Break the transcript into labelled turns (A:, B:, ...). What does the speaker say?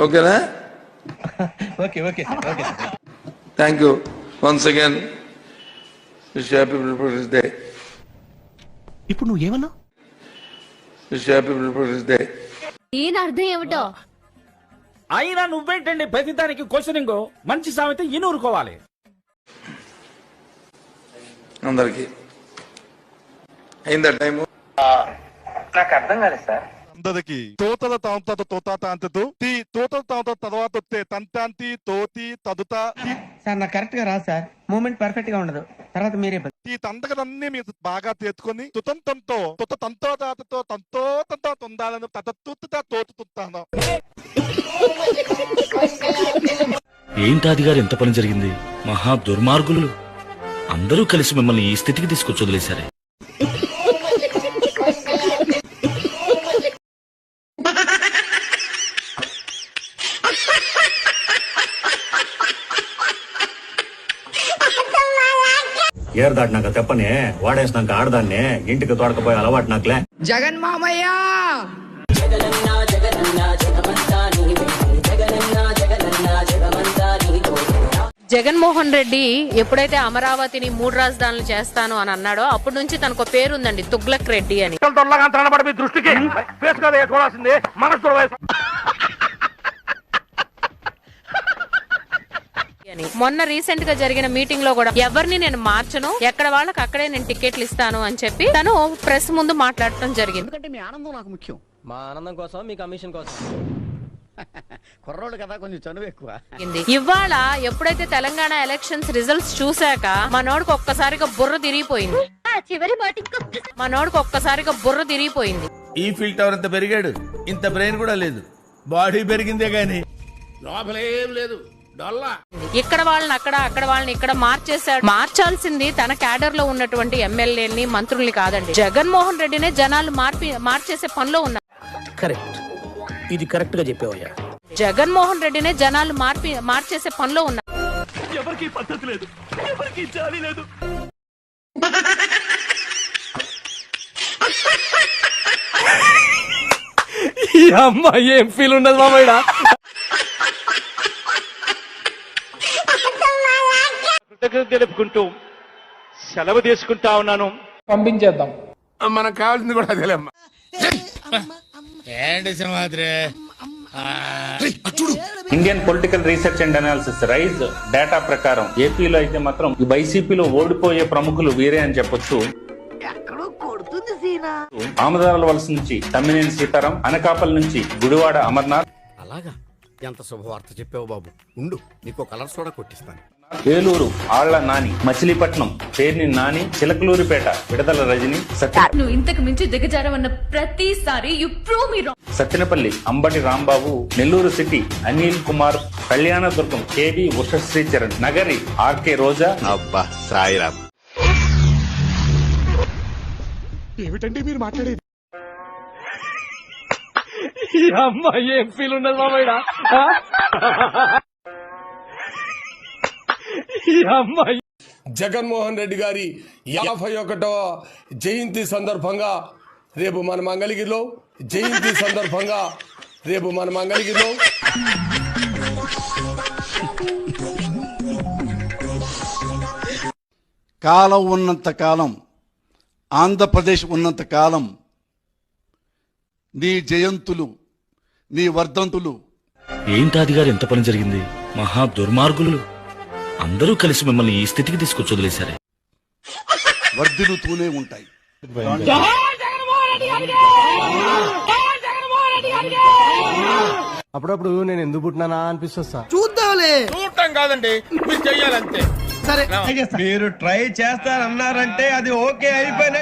A: ఓకేనా?
B: Okay okay okay.
A: Thank you once again. Wish happy republic day.
C: ఇప్పుడు నువ్వు ఏమన్నా?
A: Wish happy republic day.
D: ఈయన అర్థం ఏమిటో
E: అయినా నువ్వేంటండి ప్రతిదానికి క్వశ్చనింగ్? మంచి సామెత ఈనూరుకోవాలి.
A: అందరికి అయిందా టైము?
B: నాకు అర్థం కాలేదు సార్.
F: అందరికి తోతల తాంతతో తోతా తాంతతో తీ తోతల తాంత తర్వాత వస్తే తంతాంతి తోతి తదుత
B: సార్ నాకు కరెక్ట్ గా రాదు సార్. మూమెంట్ పర్ఫెక్ట్ గా ఉండదు. తర్వాత మీరే
F: ఈ తంతకలన్నీ మీరు బాగా తెచ్చుకొని తుతంతంతో తుత తంతో తాతతో తంతో తంతో తొందాలను తతుత్తుతా తోతు తుత్తాను.
G: ఏంటాది గారు ఎంత పని జరిగింది? మహా దుర్మార్గులు అందరూ కలిసి మిమ్మల్ని ఈ స్థితికి తీసుకొచ్చి వదిలేశారే.
H: ఏర్ దాటినాక తెప్పని వాడేసినాక ఆడదాన్ని ఇంటికి తోడకపోయే అలవాటు నాకులే.
I: జగన్ మామయ్య
D: జగన్మోహన్ రెడ్డి ఎప్పుడైతే అమరావతిని 3 రాజధానులు చేస్తాను అని అన్నాడో అప్పటి నుంచి తనకు పేరుందండి, తుగ్లక్ రెడ్డి అని.
E: దృష్టికి చూడాల్సిందే మనసు
D: మొన్న రీసెంట్ గా జరిగిన మీటింగ్ లో కూడా ఎవరిని నేను మార్చను, ఎక్కడ వాళ్ళకి అక్కడే నేను టికెట్లు ఇస్తాను అని చెప్పి తను ప్రెస్ ముందు మాట్లాడటం జరిగింది.
C: ఎందుకంటే మీ ఆనందం నాకు ముఖ్యం.
B: మా ఆనందం కోసం మీ కమిషన్ కోసం.
C: కుర్రోడు కదా, కొంచెం చనువు ఎక్కువ.
D: ఇవాళ ఎప్పుడైతే తెలంగాణ ఎలక్షన్స్ రిజల్ట్స్ చూశాక మనోడికి ఒక్కసారిగా బుర్ర తిరిగిపోయింది. మనోడికి ఒక్కసారిగా బుర్ర తిరిగిపోయింది.
E: ఈ ఫీల్ టవర్ ఇంత పెరిగాడు, ఇంత బ్రెయిన్ కూడా లేదు, బాడీ పెరిగిందే గానీ లోపలేం లేదు.
D: ఇక్కడ వాళ్ళని అక్కడ, అక్కడ వాళ్ళని ఇక్కడ మార్చేశాడు. మార్చాల్సింది తన క్యాడర్ లో ఉన్నటువంటి ఎమ్మెల్యేని, మంత్రుల్ని కాదండి. జగన్మోహన్ రెడ్డినే జనాలు మార్చేసే పనిలో ఉన్నారు.
C: కరెక్ట్, ఇది కరెక్ట్ గా చెప్పావయ్యా.
D: జగన్మోహన్ రెడ్డినే జనాలు మార్చేసే పనిలో ఉన్నారు.
E: ఎవరికి పద్ధతి లేదు, ఎవరికి జాలి లేదు. ఈ అమ్మాయి ఏం ఫీల్ ఉండదు మామయ్య. తెలుపుకుంటూ సెలవు తీసుకుంటా ఉన్నాను.
B: పంపించేద్దాం.
E: మనకు కావాల్సింది కూడా అదేలేమ్మా. ఏంటి Simhadri?
H: Indian political research and analysis Rise data ప్రకారం ఏపీలో అయితే మాత్రం వైసీపీలో ఓడిపోయే ప్రముఖులు వీరే అని చెప్పొచ్చు. ఆమదాల వలస నుంచి తమ్మినేని సీతారాం, అనకాపల్లి నుంచి గుడివాడ అమర్నాథ్.
C: అలాగా, ఎంత శుభవార్త చెప్పావు బాబు. ఉండు, నీకు కలర్ సోడా కొట్టిస్తాను.
H: ఏలూరు ఆళ్ల నాని, మచిలీపట్నం పేర్ని నాని, చిలకలూరిపేట విడదల రజని,
D: నువ్వు ఇంతకు మించి దిగజారవన్న ప్రతిసారి you prove me wrong.
H: Sattenapalli Ambati Rambabu, Nellore city Anil Kumar, Kalyandurg KV Ushashri Charan, Nagari RK Roja.
F: అబ్బా సాయిరామ్. ఏమిటండి మీరు మాట్లాడేది?
E: ఈ అమ్మాయి ఏం ఫీల్ ఉండదు మామయ్య.
J: జగన్మోహన్ రెడ్డి గారి 51వ జయంతి సందర్భంగా రేపు మన మంగళగిరిలో
K: కాలం ఉన్నంత కాలం, ఆంధ్రప్రదేశ్ ఉన్నంత కాలం నీ జయంతులు, నీ వర్ధంతులు.
G: ఏంటాది గారు ఎంత పని జరిగింది? మహా దుర్మార్గులు అందరూ కలిసి మిమ్మల్ని ఈ స్థితికి తీసుకొచ్చి వదిలేశారే.
K: వర్ధిల్లుతూనే ఉంటాయి.
B: అప్పుడప్పుడు నేను ఎందుకు పుట్టినానా అనిపిస్తుంది సార్.
E: చూడటం కాదండి, మీరు చెయ్యాలంతే.
B: సరే, మీరు ట్రై చేస్తారన్నారంటే అది ఓకే అయిపోయిన